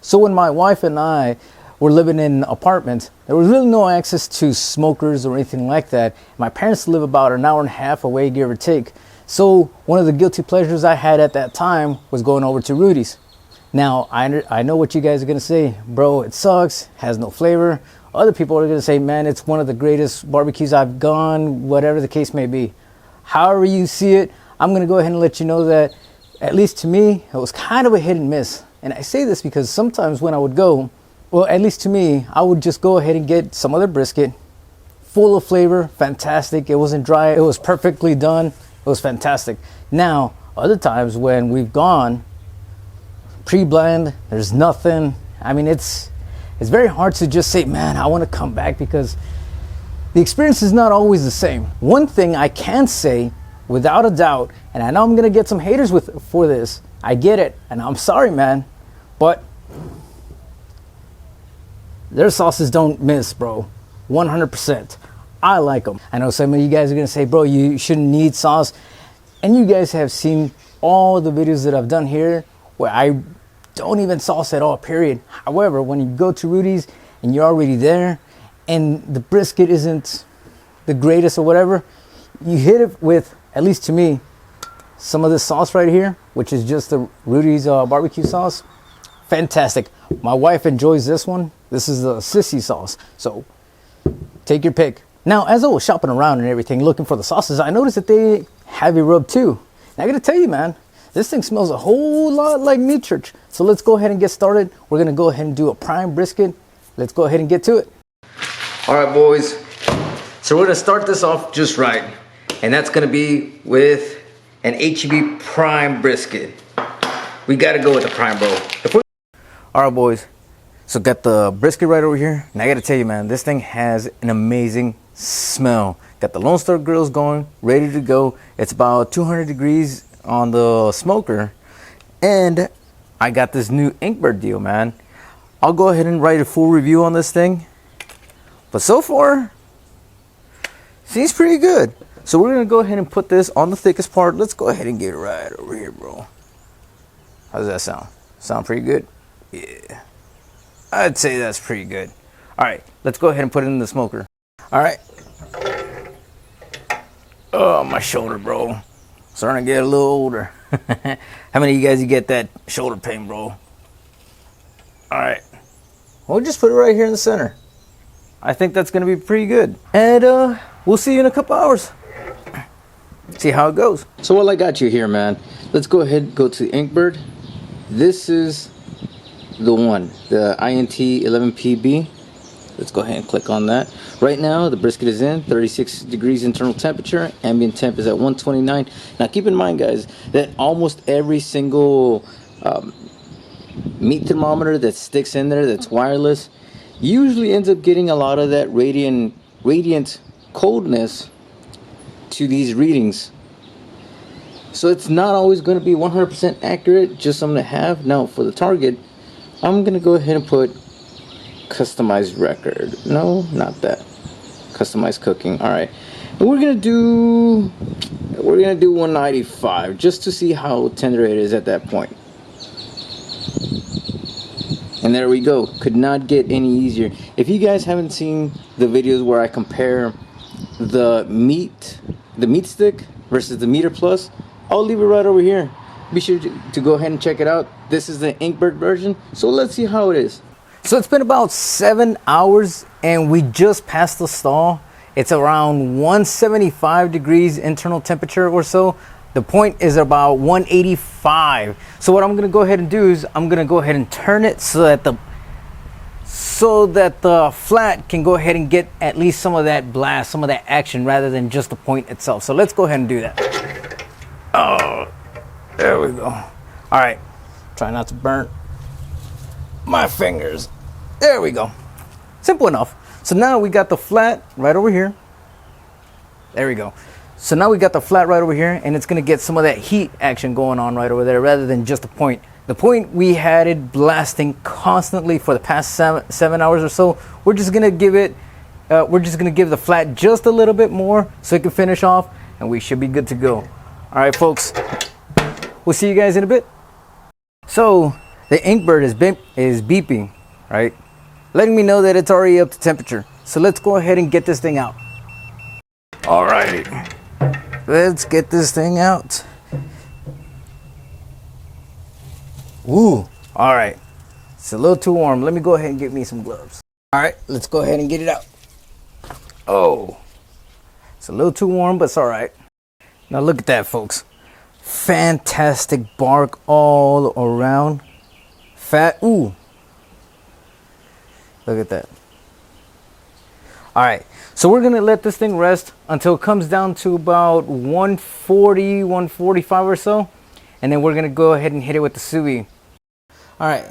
So when my wife and I were living in apartments, there was really no access to smokers or anything like that. My parents live about an hour and a half away, give or take. So one of the guilty pleasures I had at that time was going over to Rudy's. Now, I know what you guys are going to say. Bro, it sucks, has no flavor. Other people are going to say, man, it's one of the greatest barbecues I've gone, whatever the case may be. However you see it, I'm going to go ahead and let you know that, at least to me, it was kind of a hit and miss. And I say this because sometimes when I would go, well, at least to me, I would just go ahead and get some other brisket, full of flavor, fantastic. It wasn't dry, it was perfectly done, it was fantastic. Now, other times when we've gone, pre-blend, there's nothing. I mean, it's very hard to just say, man, I want to come back, because the experience is not always the same. One thing I can say without a doubt, and I know I'm gonna get some haters for this, I get it, and I'm sorry, man, but their sauces don't miss, bro. 100%. I like them. I know some of you guys are gonna say, bro, you shouldn't need sauce, and you guys have seen all the videos that I've done here where I don't even sauce at all, period. However, when you go to Rudy's and you're already there and the brisket isn't the greatest or whatever, you hit it with, at least to me, some of this sauce right here, which is just the Rudy's barbecue sauce. Fantastic. My wife enjoys this one. This is the sissy sauce. So take your pick. Now, as I was shopping around and everything, looking for the sauces, I noticed that they have a rub too. And I gotta tell you, man, this thing smells a whole lot like meat church. So let's go ahead and get started. We're gonna go ahead and do a prime brisket. Let's go ahead and get to it. All right, boys. So we're gonna start this off just right. And that's gonna be with an HEB prime brisket. We gotta go with the prime, bro. All right, boys. So got the brisket right over here. And I gotta tell you, man, this thing has an amazing smell. Got the Lone Star Grillz going, ready to go. It's about 200 degrees on the smoker, and I got this new Inkbird deal, man. I'll go ahead and write a full review on this thing, but so far seems pretty good. So we're gonna go ahead and put this on the thickest part. Let's go ahead and get it right over here, bro. How does that sound? Sound pretty good? Yeah, I'd say that's pretty good. All right, let's go ahead and put it in the smoker. All right. Oh, my shoulder, bro. Starting to get a little older. How many of you guys get that shoulder pain, bro? All right. We'll just put it right here in the center. I think that's going to be pretty good. And we'll see you in a couple hours. See how it goes. So while I got you here, man, let's go ahead and go to Inkbird. This is the one, the INT 11PB. Let's go ahead and click on that. Right now, the brisket is in 36 degrees internal temperature. Ambient temp is at 129. Now, keep in mind, guys, that almost every single meat thermometer that sticks in there that's wireless usually ends up getting a lot of that radiant coldness to these readings. So it's not always going to be 100% accurate, just something to have. Now, for the target, I'm going to go ahead and put customized record. No, not that. Customized cooking. All right, and we're gonna do 195 just to see how tender it is at that point. And there we go. Could not get any easier. If you guys haven't seen the videos where I compare the meat stick versus the Meter Plus, I'll leave it right over here. Be sure to go ahead and check it out. This is the Inkbird version. So let's see how it is. So it's been about 7 hours and we just passed the stall. It's around 175 degrees internal temperature or so. The point is about 185. So what I'm gonna go ahead and do is I'm gonna go ahead and turn it so that the flat can go ahead and get at least some of that blast, some of that action, rather than just the point itself. So let's go ahead and do that. Oh, there we go. All right, try not to burn my fingers. There we go. Simple enough. So now we got the flat right over here. There we go. So now we got the flat right over here, and it's gonna get some of that heat action going on right over there rather than just the point. The point, we had it blasting constantly for the past seven hours or so. We're just gonna give the flat just a little bit more so it can finish off, and we should be good to go. All right, folks, we'll see you guys in a bit. So The ink bird is beeping, right? Letting me know that it's already up to temperature. So let's go ahead and get this thing out. All right, let's get this thing out. Ooh, all right. It's a little too warm. Let me go ahead and get me some gloves. All right, let's go ahead and get it out. Oh, it's a little too warm, but it's all right. Now look at that, folks. Fantastic bark all around. Fat, ooh. Look at that. All right, so we're gonna let this thing rest until it comes down to about 140, 145 or so. And then we're gonna go ahead and hit it with the sous vide. All right,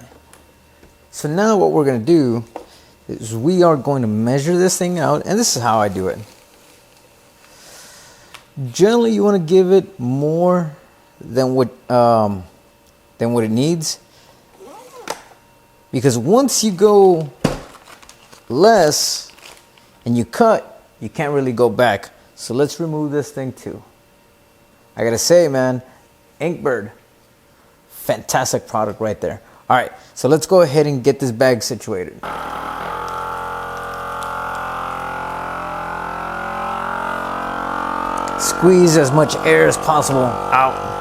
so now what we're gonna do is we are going to measure this thing out, and this is how I do it. Generally, you wanna give it more than what it needs. Because once you go less and you cut, you can't really go back. So let's remove this thing too. I gotta say, man, Inkbird, fantastic product right there. All right, so let's go ahead and get this bag situated. Squeeze as much air as possible out.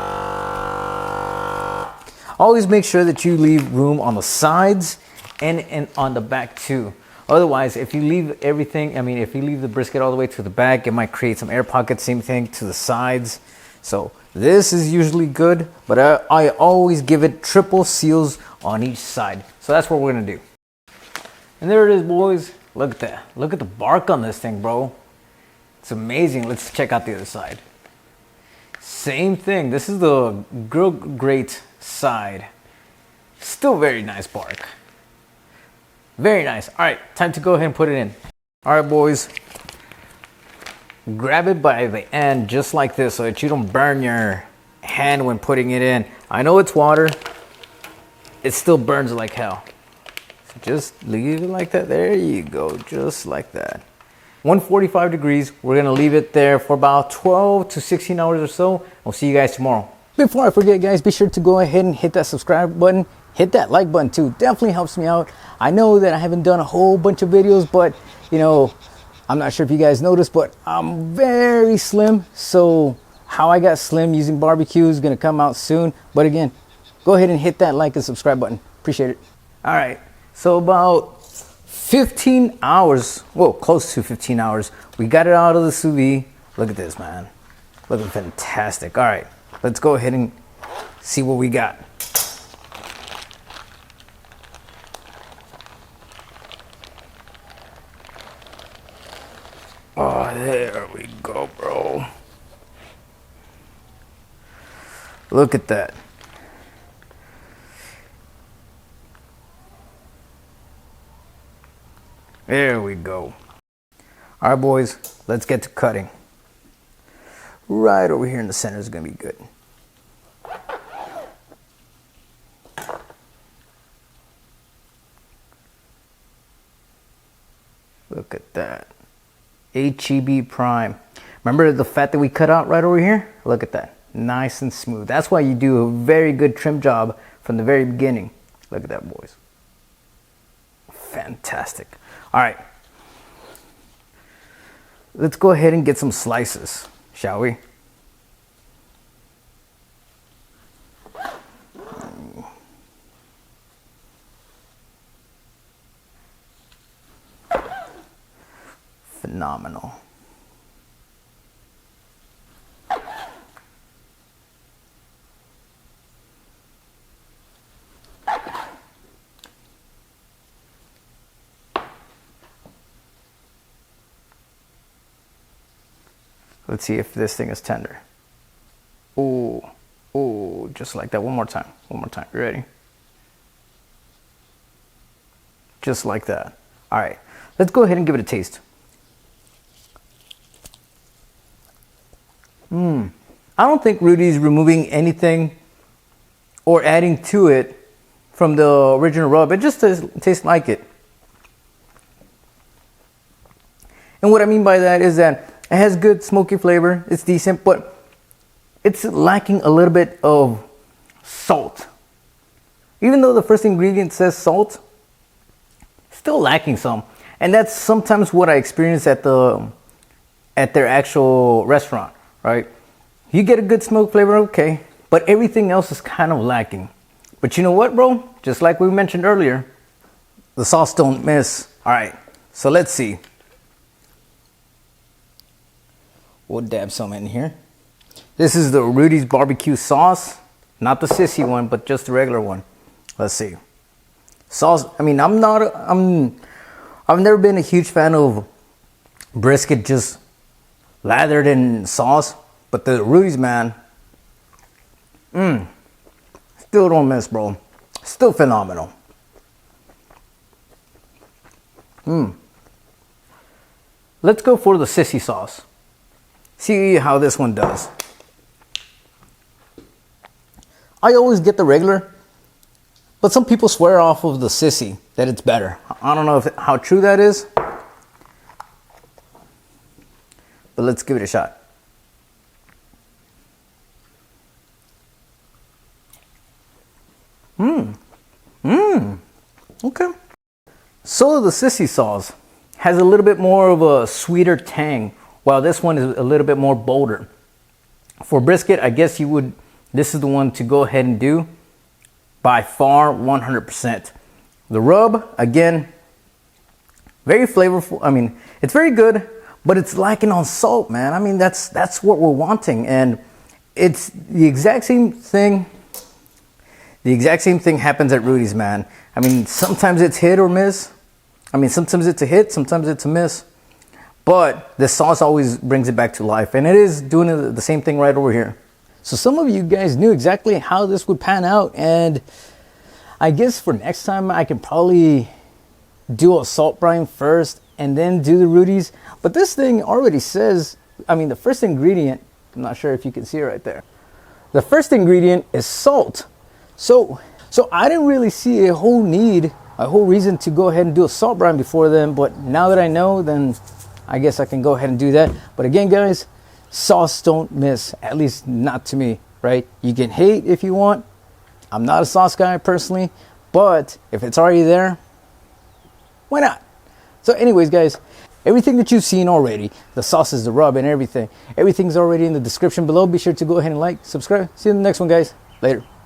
Always make sure that you leave room on the sides and on the back too. Otherwise, if you leave everything, if you leave the brisket all the way to the back, it might create some air pockets. Same thing to the sides. So this is usually good, but I always give it triple seals on each side. So that's what we're gonna do. And there it is, boys. Look at that. Look at the bark on this thing, bro. It's amazing. Let's check out the other side. Same thing. This is the Grill Grate side. Still very nice bark. Very nice. All right, time to go ahead and put it in. All right, boys. Grab it by the end just like this so that you don't burn your hand when putting it in. I know it's water. It still burns like hell. So just leave it like that. There you go, just like that. 145 degrees. We're gonna leave it there for about 12 to 16 hours or so. We'll see you guys tomorrow. Before I forget, guys, be sure to go ahead and hit that subscribe button. Hit that like button too. Definitely helps me out. I know that I haven't done a whole bunch of videos, but you know, I'm not sure if you guys noticed, but I'm very slim. So how I got slim using barbecue is gonna come out soon. But again, go ahead and hit that like and subscribe button. Appreciate it. All right, so about 15 hours, well, close to 15 hours. We got it out of the sous vide. Look at this, man. Looking fantastic. All right, let's go ahead and see what we got. Oh, there we go, bro. Look at that. There we go. All right, boys, let's get to cutting. Right over here in the center is gonna be good. Look at that. HEB prime. Remember the fat that we cut out right over here? Look at that. Nice and smooth. That's why you do a very good trim job from the very beginning. Look at that, boys. Fantastic. All right. Let's go ahead and get some slices, shall we? Phenomenal. Let's see if this thing is tender. Ooh, ooh, just like that. One more time. One more time. You ready? Just like that. All right. Let's go ahead and give it a taste. I don't think Rudy's removing anything or adding to it from the original rub. It just tastes like it. And what I mean by that is that it has good smoky flavor. It's decent, but it's lacking a little bit of salt. Even though the first ingredient says salt, still lacking some. And that's sometimes what I experience at their actual restaurant, right? You get a good smoke flavor, okay, but everything else is kind of lacking. But you know what, bro? Just like we mentioned earlier, the sauce don't miss. All right, so let's see. We'll dab some in here. This is the Rudy's barbecue sauce, not the sissy one, but just the regular one. Let's see. Sauce, I mean, I've never been a huge fan of brisket just lathered in sauce, but the Rudy's, man, still don't miss, bro. Still phenomenal. Let's go for the sissy sauce. See how this one does. I always get the regular, but some people swear off of the sissy that it's better. I don't know how true that is, but let's give it a shot. Okay. So the sissy sauce has a little bit more of a sweeter tang, while this one is a little bit more bolder. For brisket, I guess this is the one to go ahead and do by far, 100%. The rub, again, very flavorful. I mean, it's very good, but it's lacking on salt, man. I mean, that's what we're wanting. And it's the exact same thing. The exact same thing happens at Rudy's, man. I mean, sometimes it's hit or miss. I mean, sometimes it's a hit, sometimes it's a miss. But the sauce always brings it back to life. And it is doing the same thing right over here. So some of you guys knew exactly how this would pan out. And I guess for next time, I can probably do a salt brine first and then do the Rudy's. But this thing already says, I mean, the first ingredient, I'm not sure if you can see it right there. The first ingredient is salt. So I didn't really see a whole reason to go ahead and do a salt brine before then. But now that I know, then I guess I can go ahead and do that. But again, guys, sauce don't miss, at least not to me, right? You can hate if you want. I'm not a sauce guy personally, but if it's already there, why not? So anyways, guys, everything that you've seen already, the sauces, the rub, and everything's already in the description below. Be sure to go ahead and like, subscribe. See you in the next one, guys. Later.